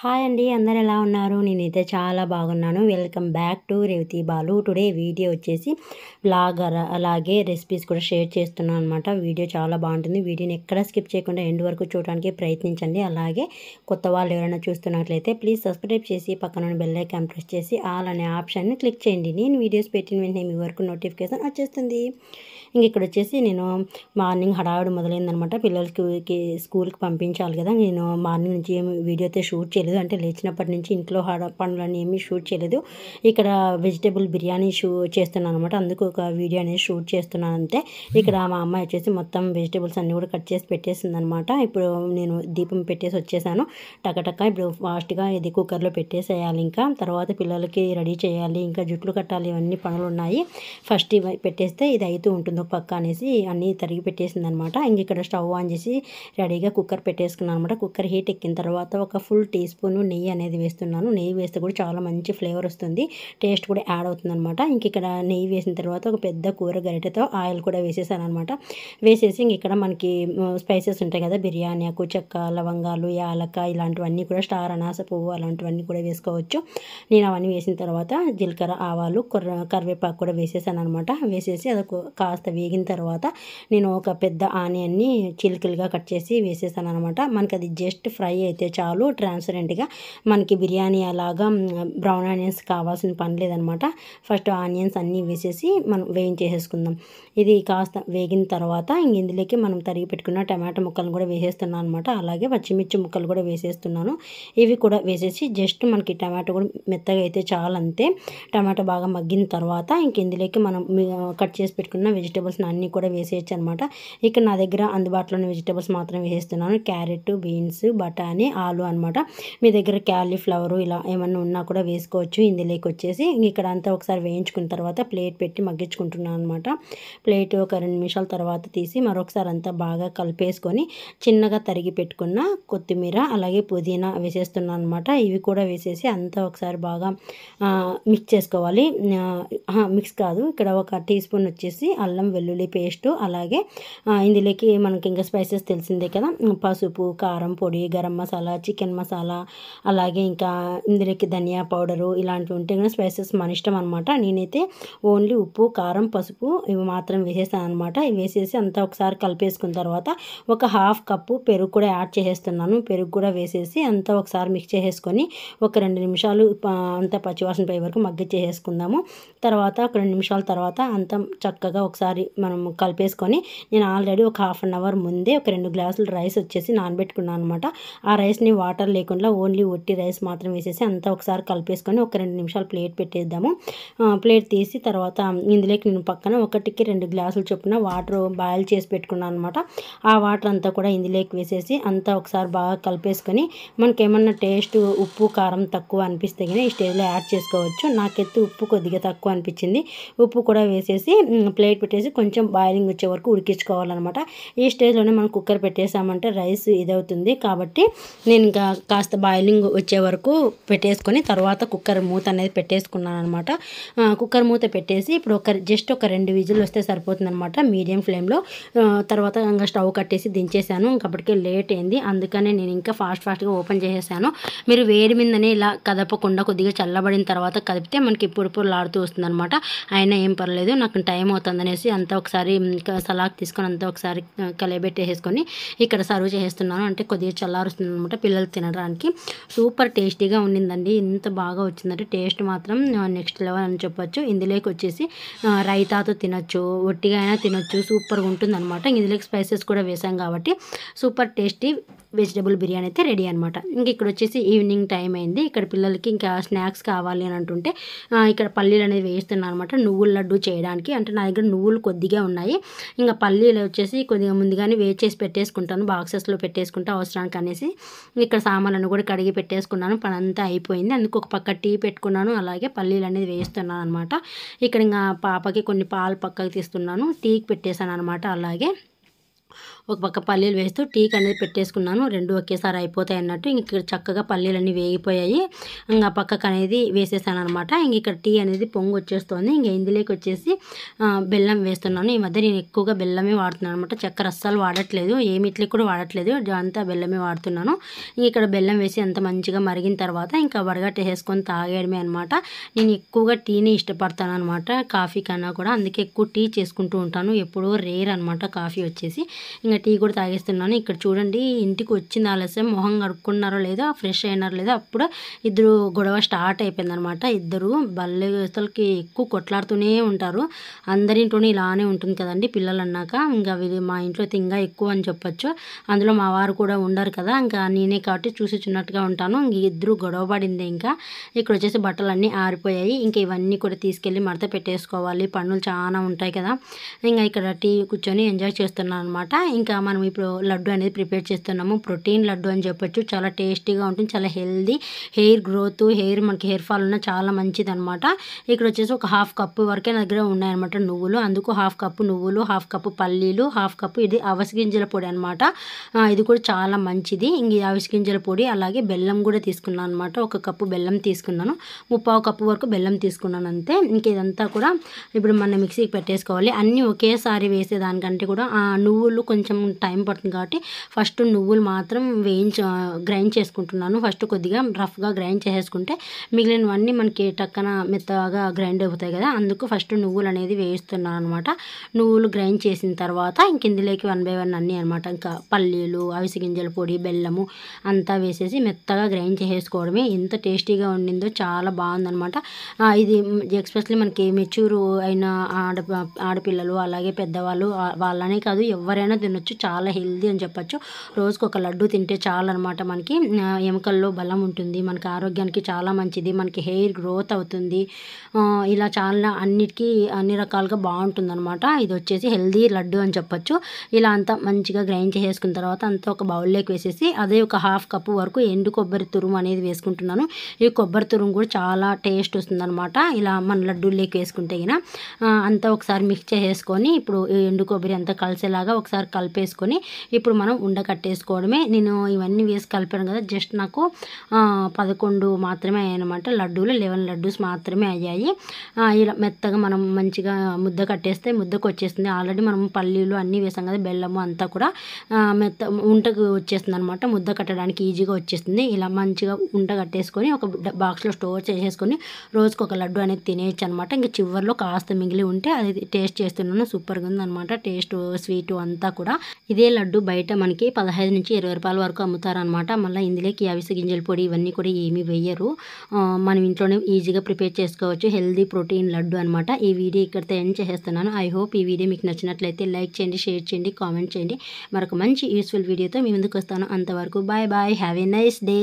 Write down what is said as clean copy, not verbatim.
Hi అండి, అందరు ఎలా ఉన్నారు? నేనైతే చాలా బాగున్నాను. Welcome back to Revathi Balu. Today video వచ్చేసి వ్లాగ్ అలాగే రెసిపీస్ కూడా షేర్ చేస్తున్నాను అనమాట. వీడియో చాలా బాగుంటుంది. వీడియోని ఎక్కడ స్కిప్ చేయకుండా ఎండ్ వరకు చూడడానికి ప్రయత్నించండి. అలాగే కొత్త వాళ్ళు ఎవరైనా చూస్తున్నట్లయితే ప్లీజ్ సబ్స్క్రైబ్ చేసి పక్కన బెల్ ఐకాన్ ప్రెస్ చేసి ఆల్ అనే ఆప్షన్ని క్లిక్ చేయండి. నేను వీడియోస్ పెట్టిన వెంటనే మీ వరకు నోటిఫికేషన్ వచ్చేస్తుంది. ఇంక ఇక్కడ వచ్చేసి నేను మార్నింగ్ హడావిడి మొదలైందనమాట. పిల్లలకి స్కూల్కి పంపించాలి కదా. నేను మార్నింగ్ నుంచి ఏమి వీడియో అయితే షూట్ చేయలేదు, అంటే లేచినప్పటి నుంచి ఇంట్లో పనులన్నీ ఏమీ షూట్ చేయలేదు. ఇక్కడ వెజిటేబుల్ బిర్యానీ చేస్తున్నాను అనమాట. అందుకు ఒక వీడియో అనేది షూట్ చేస్తున్నాను అంతే. ఇక్కడ మా అమ్మాయి వచ్చేసి మొత్తం వెజిటేబుల్స్ అన్నీ కూడా కట్ చేసి పెట్టేసింది అనమాట. ఇప్పుడు నేను దీపం పెట్టేసి వచ్చేసాను టకటక. ఇప్పుడు ఫాస్ట్గా ఇది కుక్కర్లో పెట్టేసేయాలి. ఇంకా తర్వాత పిల్లలకి రెడీ చేయాలి, ఇంకా జుట్లు కట్టాలి, ఇవన్నీ పనులు ఉన్నాయి. ఫస్ట్ ఇవి పెట్టేస్తే ఇది అవుతూ ఉంటుంది ఒక పక్క అనేసి అన్నీ తరిగి పెట్టేసింది అనమాట. ఇంక ఇక్కడ స్టవ్ ఆన్ చేసి రెడీగా కుక్కర్ పెట్టేసుకున్నాను అనమాట. కుక్కర్ హీట్ ఎక్కిన తర్వాత ఒక ఫుల్ టీ స్పూన్ నెయ్యి అనేది వేస్తున్నాను. నెయ్యి వేస్తే కూడా చాలా మంచి ఫ్లేవర్ వస్తుంది, టేస్ట్ కూడా యాడ్ అవుతుంది అనమాట. ఇంక ఇక్కడ నెయ్యి వేసిన తర్వాత ఒక పెద్ద కూర గరిటెతో ఆయిల్ కూడా వేసేసాను అనమాట. వేసేసి ఇంక ఇక్కడ మనకి స్పైసెస్ ఉంటాయి కదా, బిర్యానీ ఆకు, చెక్క, లవంగాలు, యాలక, ఇలాంటివన్నీ కూడా స్టార్ అనాస పువ్వు అలాంటివన్నీ కూడా వేసుకోవచ్చు. నేను అవన్నీ వేసిన తర్వాత జీలకర్ర, ఆవాలు, కరివేపాకు కూడా వేసేసాను అనమాట. వేసేసి అది కాస్త వేగిన తర్వాత నేను ఒక పెద్ద ఆనియన్ని చిలుకలుగా కట్ చేసి వేసేసాను అనమాట. మనకి అది జస్ట్ ఫ్రై అయితే చాలు, ట్రాన్స్పరెంట్గా. మనకి బిర్యానీ అలాగా బ్రౌన్ ఆనియన్స్ కావాల్సిన పని లేదనమాట. ఫస్ట్ ఆనియన్స్ అన్నీ వేసేసి మనం వేయించేసేసుకుందాం. ఇది కాస్త వేగిన తర్వాత ఇందులోకి మనం తరిగి పెట్టుకున్న టమాటా ముక్కలను కూడా వేసేస్తున్నాను అనమాట. అలాగే పచ్చిమిర్చి ముక్కలు కూడా వేసేస్తున్నాను. ఇవి కూడా వేసేసి జస్ట్ మనకి టమాటా కూడా మెత్తగా అయితే చాలు అంతే. టమాటా బాగా మగ్గిన తర్వాత ఇందులోకి మనం కట్ చేసి పెట్టుకున్న వెజిటేబుల్స్ అన్నీ కూడా వేసేయచ్చు అనమాట. ఇక్కడ నా దగ్గర అందుబాటులోని వెజిటేబుల్స్ మాత్రం వేసేస్తున్నాను. క్యారెట్, బీన్స్, బఠానీ, ఆలు అనమాట. మీ దగ్గర క్యాలీఫ్లవర్ ఇలా ఏమన్నా ఉన్నా కూడా వేసుకోవచ్చు. ఇందులోకి వచ్చేసి ఇక్కడ అంతా ఒకసారి వేయించుకున్న తర్వాత ప్లేట్ పెట్టి మగ్గించుకుంటున్నాను అనమాట. ప్లేట్ ఒక 2 నిమిషాల తర్వాత తీసి మరొకసారి అంతా బాగా కలిపేసుకొని చిన్నగా తరిగి పెట్టుకున్న కొత్తిమీర అలాగే పుదీనా వేసేస్తున్నాను అనమాట. ఇవి కూడా వేసేసి అంతా ఒకసారి బాగా మిక్స్ చేసుకోవాలి. మిక్స్ కాదు, ఇక్కడ ఒక టీ స్పూన్ వచ్చేసి అల్లం వెల్లుల్లి పేస్టు, అలాగే ఇందులోకి మనకి ఇంకా స్పైసెస్ తెలిసిందే కదా, పసుపు, కారం పొడి, గరం మసాలా, చికెన్ మసాలా, అలాగే ఇంకా ఇందులోకి ధనియా పౌడరు, ఇలాంటివి ఉంటే కూడా స్పైసెస్ మన ఇష్టం అనమాట. నేనైతే ఓన్లీ ఉప్పు, కారం, పసుపు ఇవి మాత్రం వేసేస్తాను అనమాట. ఇవి వేసేసి అంతా ఒకసారి కలిపేసుకున్న తర్వాత ఒక హాఫ్ కప్పు పెరుగు కూడా యాడ్ చేసేస్తున్నాను. పెరుగు కూడా వేసేసి అంతా ఒకసారి మిక్స్ చేసేసుకొని ఒక 2 నిమిషాలు అంతా పచ్చివాసన పోయే వరకు మగ్గిచ్చేసుకుందాము. తర్వాత ఒక 2 నిమిషాల తర్వాత అంతా చక్కగా ఒకసారి మనం కలిపేసుకొని నేను ఆల్రెడీ ఒక హాఫ్ అన్ అవర్ ముందే ఒక 2 గ్లాసులు రైస్ వచ్చేసి నానబెట్టుకున్నాను అనమాట. ఆ రైస్ని వాటర్ లేకుండా ఓన్లీ ఒట్టి రైస్ మాత్రం వేసేసి అంతా ఒకసారి కలిపేసుకొని ఒక 2 నిమిషాలు ప్లేట్ పెట్టేద్దాము. ప్లేట్ తీసి తర్వాత ఇందులోకి నేను పక్కన 1కి 2 గ్లాసులు చొప్పున వాటర్ బాయిల్ చేసి పెట్టుకున్నాను అనమాట. ఆ వాటర్ అంతా కూడా ఇందులోకి వేసేసి అంతా ఒకసారి బాగా కలిపేసుకొని మనకి ఏమన్నా టేస్ట్ ఉప్పు కారం తక్కువ అనిపిస్తే కానీ ఈ స్టేజ్లో యాడ్ చేసుకోవచ్చు. నాకైతే ఉప్పు కొద్దిగా తక్కువ అనిపించింది. ఉప్పు కూడా వేసేసి ప్లేట్ పెట్టేసి కొంచెం బాయిలింగ్ వచ్చే వరకు ఉడికించుకోవాలన్నమాట. ఈ స్టేజ్లోనే మనం కుక్కర్ పెట్టేసామంటే రైస్ ఇదవుతుంది. కాబట్టి నేను ఇంకా కాస్త బాయిలింగ్ వచ్చే వరకు పెట్టేసుకొని తర్వాత కుక్కర్ మూత అనేది పెట్టేసుకున్నాను అనమాట. కుక్కర్ మూత పెట్టేసి ఇప్పుడు జస్ట్ ఒక 2 విజిల్ వస్తే సరిపోతుంది అనమాట, మీడియం ఫ్లేమ్లో. తర్వాత ఇంకా స్టవ్ కట్టేసి దించేసాను. ఇంకప్పటికే లేట్ అయింది, అందుకనే నేను ఇంకా ఫాస్ట్గా ఓపెన్ చేసేసాను. మీరు వేడి మీదనే ఇలా కదపకుండా కొద్దిగా చల్లబడిన తర్వాత కదిపితే మనకి పొడిలాడుతూ వస్తుంది అనమాట. అయినా ఏం పర్లేదు, నాకు టైం అవుతుంది అనేసి అంతా ఒకసారి సలాక్ తీసుకొని అంతా ఒకసారి కలయబెట్టేసుకొని ఇక్కడ సర్వ్ చేసేస్తున్నాను. అంటే కొద్దిగా చల్లారుస్తుంది అనమాట పిల్లలు తినడానికి. సూపర్ టేస్టీగా ఉండిందండి. ఇంత బాగా వచ్చిందంటే టేస్ట్ మాత్రం నెక్స్ట్ లెవెల్ అని చెప్పొచ్చు. ఇందులోకి వచ్చేసి రైతాతో తినొచ్చు, ఒట్టిగా అయినా తినొచ్చు, సూపర్గా ఉంటుంది అనమాట. ఇందులోకి స్పైసెస్ కూడా వేసాం కాబట్టి సూపర్ టేస్టీ వెజిటబుల్ బిర్యానీ అయితే రెడీ అనమాట. ఇంక ఇక్కడ వచ్చేసి ఈవినింగ్ టైం అయింది. ఇక్కడ పిల్లలకి ఇంకా స్నాక్స్ కావాలి అని అంటుంటే ఇక్కడ పల్లీలు అనేది వేస్తున్నాను అనమాట, నువ్వుల లడ్డు చేయడానికి. అంటే నా దగ్గర నువ్వులు కొద్దిగా ఉన్నాయి. ఇంకా పల్లీలు వచ్చేసి కొద్దిగా ముందుగానే వేచేసి పెట్టేసుకుంటాను, బాక్సెస్లో పెట్టేసుకుంటా అవసరానికి అనేసి. ఇక్కడ సామాన్లను కూడా కడిగి పెట్టేసుకున్నాను, పని అంతా అయిపోయింది. అందుకు ఒక పక్క టీ పెట్టుకున్నాను, అలాగే పల్లీలు అనేది వేస్తున్నాను అనమాట. ఇక్కడ ఇంకా పాపకి కొన్ని పాలు పక్కకి తీస్తున్నాను, టీకి పెట్టేశాను అనమాట. అలాగే ఒక పక్క పల్లీలు వేస్తూ టీకి అనేది పెట్టేసుకున్నాను. రెండు ఒకేసారి అయిపోతాయి అన్నట్టు. ఇక్కడ చక్కగా పల్లీలన్నీ వేగిపోయాయి. ఇంకా పక్కకు అనేది వేసేసాను అనమాట. ఇంక ఇక్కడ టీ అనేది పొంగు వచ్చేస్తుంది. ఇంక ఇందులోకి వచ్చేసి బెల్లం వేస్తున్నాను. ఈ మధ్య నేను ఎక్కువగా బెల్లమే వాడుతున్నాను అనమాట. చక్కెర అస్సలు వాడట్లేదు, ఏమిట్లకి కూడా వాడట్లేదు, అంతా బెల్లమే వాడుతున్నాను. ఇంక ఇక్కడ బెల్లం వేసి అంత మంచిగా మరిగిన తర్వాత ఇంకా వడగట్ట వేసుకొని తాగేయడమే అనమాట. నేను ఎక్కువగా టీని ఇష్టపడతాను అనమాట, కాఫీ కన్నా కూడా. అందుకే ఎక్కువ టీ చేసుకుంటూ ఉంటాను. ఎప్పుడో రేర్ అనమాట కాఫీ వచ్చేసి. ఇంకా టీ కూడా తాగేస్తున్నాను. ఇక్కడ చూడండి, ఇంటికి వచ్చింది ఆలస్యం, మొహం కడుక్కున్నారో లేదో, ఫ్రెష్ అయినారో లేదో, అప్పుడు ఇద్దరు గొడవ స్టార్ట్ అయిపోయింది అనమాట. ఇద్దరు బల్లె అసలుకి ఎక్కువ కొట్లాడుతూనే ఉంటారు. అందరింట్లోనే ఇలానే ఉంటుంది కదండి పిల్లలు అన్నాక. ఇంకా మా ఇంట్లో అయితే ఇంకా ఎక్కువ అని చెప్పొచ్చు. అందులో మా వారు కూడా ఉండరు కదా, ఇంకా నేనే కాబట్టి చూసిచున్నట్టుగా ఉంటాను. ఇంక ఇద్దరు గొడవ పడింది. ఇంకా ఇక్కడ వచ్చేసి బట్టలన్నీ ఆరిపోయాయి. ఇంకా ఇవన్నీ కూడా తీసుకెళ్ళి మడత పెట్టేసుకోవాలి, పనులు చాలా ఉంటాయి కదా. ఇంకా ఇక్కడ టీ కూర్చొని ఎంజాయ్ చేస్తున్నాను అనమాట. ఇంకా మనం ఇప్పుడు లడ్డు అనేది ప్రిపేర్ చేస్తున్నాము. ప్రోటీన్ లడ్డు అని చెప్పొచ్చు. చాలా టేస్టీగా ఉంటుంది, చాలా హెల్దీ, హెయిర్ గ్రోత్, మనకి హెయిర్ ఫాల్ ఉన్న చాలా మంచిది అనమాట. ఇక్కడ వచ్చేసి ఒక హాఫ్ కప్పు వరకే నా దగ్గర ఉన్నాయన్నమాట నువ్వులు. అందుకు హాఫ్ కప్పు నువ్వులు, హాఫ్ కప్పు పల్లీలు, హాఫ్ కప్పు ఇది అవిసె గింజల పొడి అనమాట. ఇది కూడా చాలా మంచిది. ఇంక అవిసె గింజల పొడి, అలాగే బెల్లం కూడా తీసుకున్నాను అనమాట. ఒక కప్పు బెల్లం తీసుకున్నాను, 3/4 కప్పు వరకు బెల్లం తీసుకున్నాను అంతే. ఇంక ఇదంతా కూడా ఇప్పుడు మనం మిక్సీకి పెట్టేసుకోవాలి. అన్నీ ఒకేసారి వేసేదానికంటే కూడా నువ్వులు కొంచెం టైం పడుతుంది కాబట్టి ఫస్ట్ నువ్వులు మాత్రం గ్రైండ్ చేసుకుంటున్నాను. ఫస్ట్ కొద్దిగా రఫ్గా గ్రైండ్ చేసేసుకుంటే మిగిలినవన్నీ మనకి టక్కన మెత్తగా గ్రైండ్ అయిపోతాయి కదా. అందుకు ఫస్ట్ నువ్వులు అనేది వేస్తున్నాను అనమాట. నువ్వులు గ్రైండ్ చేసిన తర్వాత ఇంక ఇందులోకి 1 by 1 అన్నీ అనమాట. ఇంకా పల్లీలు, అవిసె గింజల పొడి, బెల్లము అంతా వేసేసి మెత్తగా గ్రైండ్ చేసేసుకోవడమే. ఎంత టేస్టీగా ఉండిందో, చాలా బాగుందనమాట. ఇది ఎస్పెషల్లీ మనకి మెచ్యూర్ అయిన ఆడపిల్లలు, అలాగే పెద్దవాళ్ళు, వాళ్ళనే కాదు ఎవరైనా తినొచ్చు. చాలా హెల్దీ అని చెప్పచ్చు. రోజుకు ఒక లడ్డు తింటే చాలా అనమాట. మనకి ఎముకల్లో బలం ఉంటుంది, మనకి ఆరోగ్యానికి చాలా మంచిది, మనకి హెయిర్ గ్రోత్ అవుతుంది. ఇలా చాలా అన్ని రకాలుగా బాగుంటుంది అనమాట. ఇది వచ్చేసి హెల్దీ లడ్డు అని చెప్పచ్చు. ఇలా అంతా మంచిగా గ్రైండ్ చేసేసుకున్న తర్వాత అంతా ఒక బౌల్లోకి వేసేసి అదే ఒక హాఫ్ కప్పు వరకు ఎండు కొబ్బరి తురుము అనేది వేసుకుంటున్నాను. ఈ కొబ్బరి తురుము కూడా చాలా టేస్ట్ వస్తుంది అనమాట. ఇలా మన లడ్డూలోకి వేసుకుంటే గిన అంతా ఒకసారి మిక్స్ చేసేసుకొని ఇప్పుడు ఎండు కొబ్బరి అంతా కలిసేలాగా ఒకసారి కలిపేసుకొని ఇప్పుడు మనం ఉండకట్టేసుకోవడమే. నేను ఇవన్నీ వేసి కలిపాను కదా, జస్ట్ నాకు 11 మాత్రమే అయ్యాయి అనమాట లడ్డూలు. 11 లడ్డూస్ మాత్రమే అయ్యాయి. ఇలా మెత్తగా మనం మంచిగా ముద్ద కట్టేస్తే ముద్దకు వచ్చేస్తుంది. ఆల్రెడీ మనం పల్లీలు అన్నీ వేసాం కదా, బెల్లము అంతా కూడా ఉంటకు వచ్చేస్తుంది అనమాట. ముద్ద కట్టడానికి ఈజీగా వచ్చేస్తుంది. ఇలా మంచిగా ఉంట కట్టేసుకొని ఒక బాక్స్లో స్టోర్ చేసేసుకొని రోజుకు ఒక లడ్డు అనేది తినేయచ్చు అనమాట. ఇంకా చివరిలో కాస్త మిగిలి ఉంటే అది టేస్ట్ చేస్తున్నాను. సూపర్గా ఉంది అనమాట. టేస్ట్, స్వీట్ అంతా కూడా. ఇదే లడ్డు బయట మనకి 15 నుంచి 20 రూపాయల వరకు అమ్ముతారనమాట. మళ్ళీ ఇందులోకి అవిసె గింజల పొడి ఇవన్నీ కూడా ఏమీ వేయరు. మనం ఇంట్లోనే ఈజీగా ప్రిపేర్ చేసుకోవచ్చు. హెల్దీ ప్రోటీన్ లడ్డు అనమాట. ఈ వీడియో ఇక్కడితో ఎండ్ చేసేస్తున్నాను. ఐ హోప్ ఈ వీడియో మీకు నచ్చినట్లయితే లైక్ చేయండి, షేర్ చేయండి, కామెంట్ చేయండి. మరొక మంచి యూస్ఫుల్ వీడియోతో మీ ముందుకు వస్తాను. అంతవరకు bye bye, have a nice day.